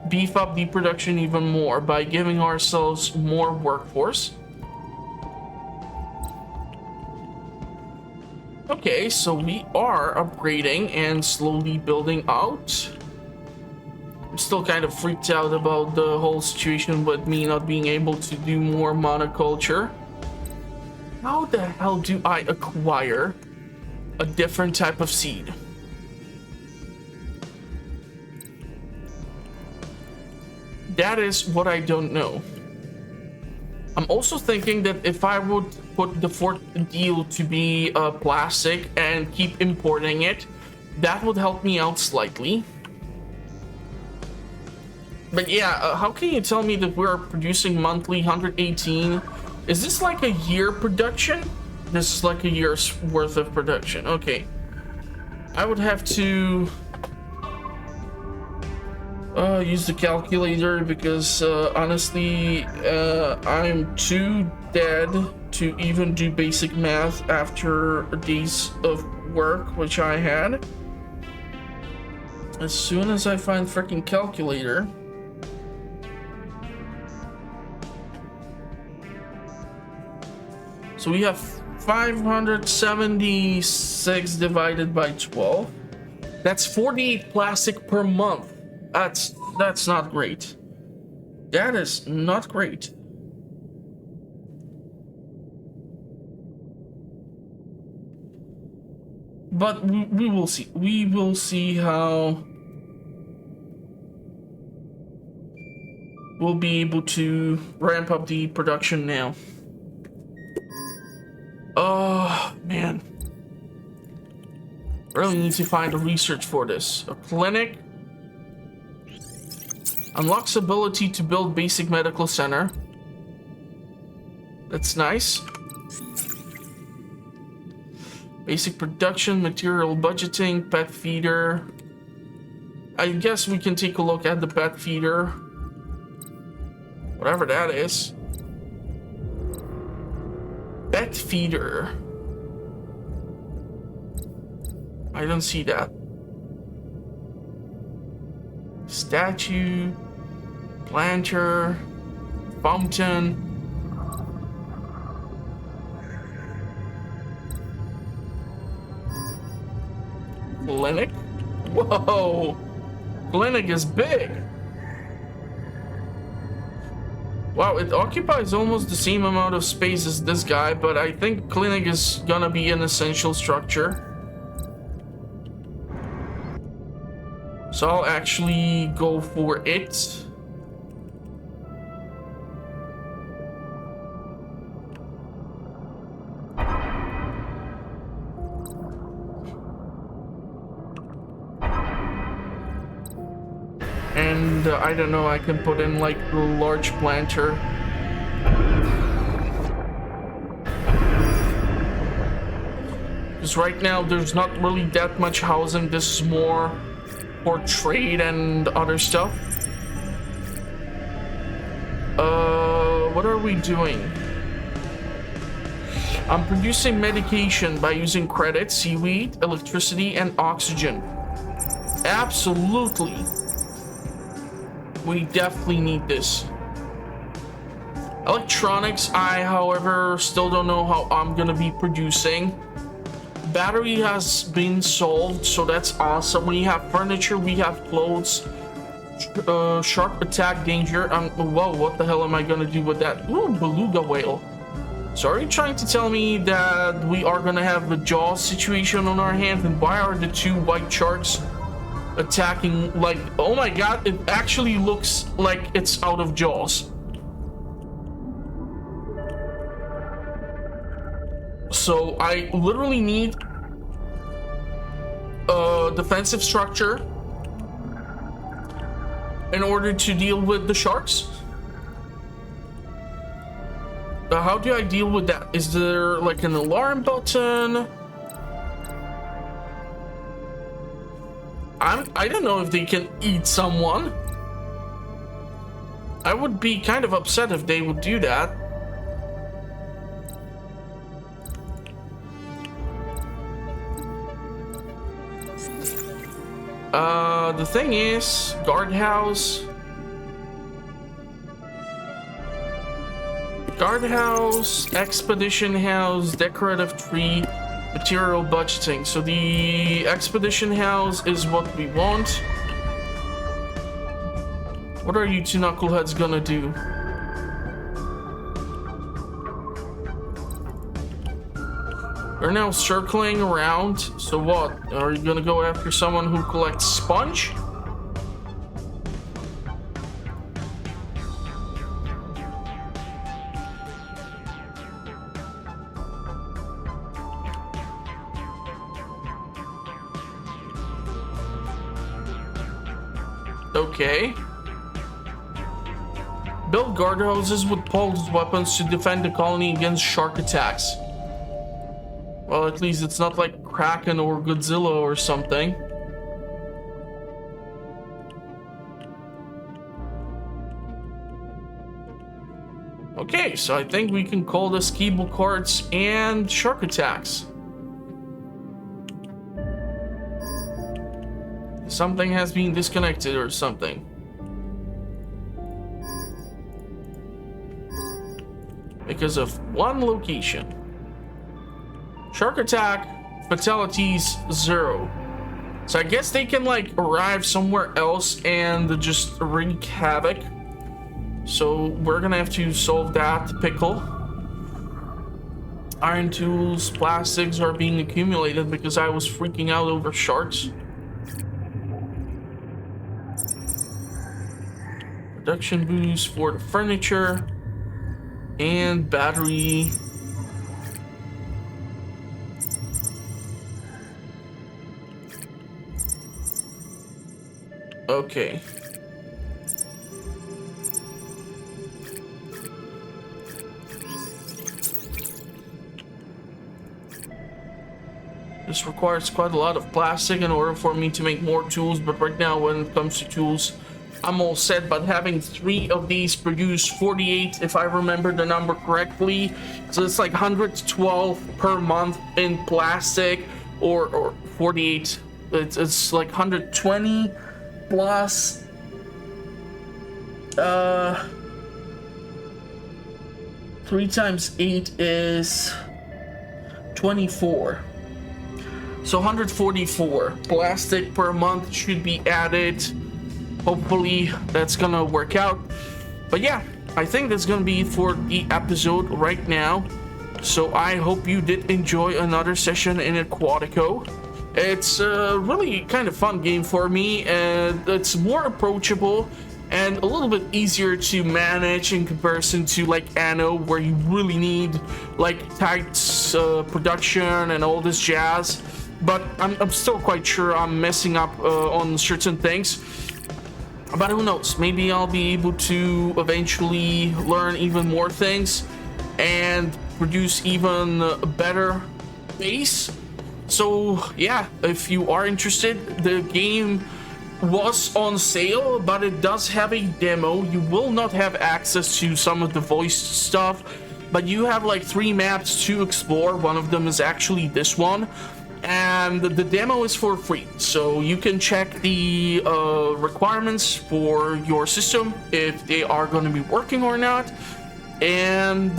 beef up the production even more by giving ourselves more workforce. Okay, so we are upgrading and slowly building out. I'm still kind of freaked out about the whole situation with me not being able to do more monoculture. How the hell do I acquire a different type of seed? That is what I don't know. I'm also thinking that if I would put the fourth deal to be plastic and keep importing it, that would help me out slightly. But yeah, how can you tell me that we're producing monthly 118? Is this like a year production? This is like a year's worth of production. Okay. I would have to use the calculator because honestly, I'm too dead to even do basic math after days of work, which I had. As soon as I find freaking calculator. So we have 576 divided by 12. That's 48 plastic per month. That's not great. That is not great. But we will see. We will see how we'll be able to ramp up the production now. Oh, man. Really need to find a research for this. A clinic. Unlocks ability to build basic medical center. That's nice. Basic production, material budgeting, pet feeder. I guess we can take a look at the pet feeder. Whatever that is. Pet feeder. I don't see that. Statue. Planter. Fountain. Clinic? Whoa! Clinic is big! Wow, it occupies almost the same amount of space as this guy, but I think clinic is gonna be an essential structure. So I'll actually go for it. And I don't know, I can put in like a large planter. Because right now there's not really that much housing. This is more for trade and other stuff. What are we doing? I'm producing medication by using credit, seaweed, electricity, and oxygen. Absolutely. We definitely need this. Electronics, I, however, still don't know how I'm gonna be producing. Battery has been solved, so that's awesome. We have furniture, we have clothes. Sharp attack danger. Whoa, what the hell am I gonna do with that? Ooh, beluga whale. So are you trying to tell me that we are gonna have the jaws situation on our hands? And why are the two white sharks attacking, like, oh my god, it actually looks like it's out of Jaws. So I literally need a defensive structure in order to deal with the sharks. How do I deal with that? Is there like an alarm button? I don't know if they can eat someone. I would be kind of upset if they would do that. The thing is, guardhouse, expedition house, decorative tree, material budgeting. So the expedition house is what we want. What are you two knuckleheads gonna do? They're now circling around. So what? Are you gonna go after someone who collects sponge? Okay. Build guardhouses with poles weapons to defend the colony against shark attacks. Well, at least it's not like Kraken or Godzilla or something. Okay, so I think we can call this cable carts and shark attacks. Something has been disconnected or something. Because of one location. Shark attack, fatalities 0. So I guess they can like arrive somewhere else and just wreak havoc. So we're gonna have to solve that pickle. Iron tools, plastics are being accumulated because I was freaking out over sharks. Production boost for the furniture and battery. Okay. This requires quite a lot of plastic in order for me to make more tools, but right now when it comes to tools, I'm all set. But having 3 of these produce 48, if I remember the number correctly. So it's like 112 per month in plastic, or 48. It's like 120 plus 3 times 8 is 24. So 144 plastic per month should be added. Hopefully that's gonna work out. But yeah, I think that's gonna be it for the episode right now. So I hope you did enjoy another session in Aquatico. It's a really kind of fun game for me, and it's more approachable and a little bit easier to manage in comparison to like Anno, where you really need like tight production and all this jazz. But I'm still quite sure I'm messing up on certain things. But who knows, maybe I'll be able to eventually learn even more things and produce even better base. So yeah, if you are interested, the game was on sale, but it does have a demo. You will not have access to some of the voiced stuff, but you have like 3 maps to explore. One of them is actually this one, and the demo is for free, so you can check the requirements for your system, if they are going to be working or not. And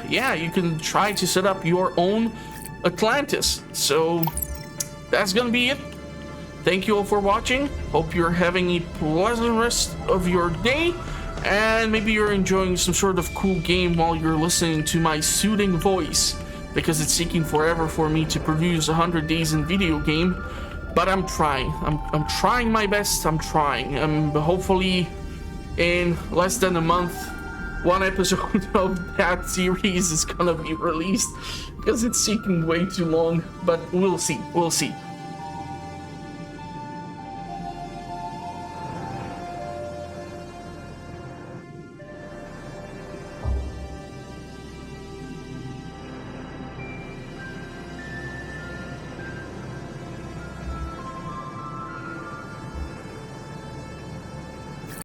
yeah, you can try to set up your own Atlantis. So that's gonna be it. Thank you all for watching. Hope you're having a pleasant rest of your day, and maybe you're enjoying some sort of cool game while you're listening to my soothing voice, because it's taking forever for me to produce 100 days in video game. But I'm trying. I'm trying my best. I'm trying. Hopefully, in less than a month, one episode of that series is gonna be released, because it's taking way too long. But we'll see. We'll see.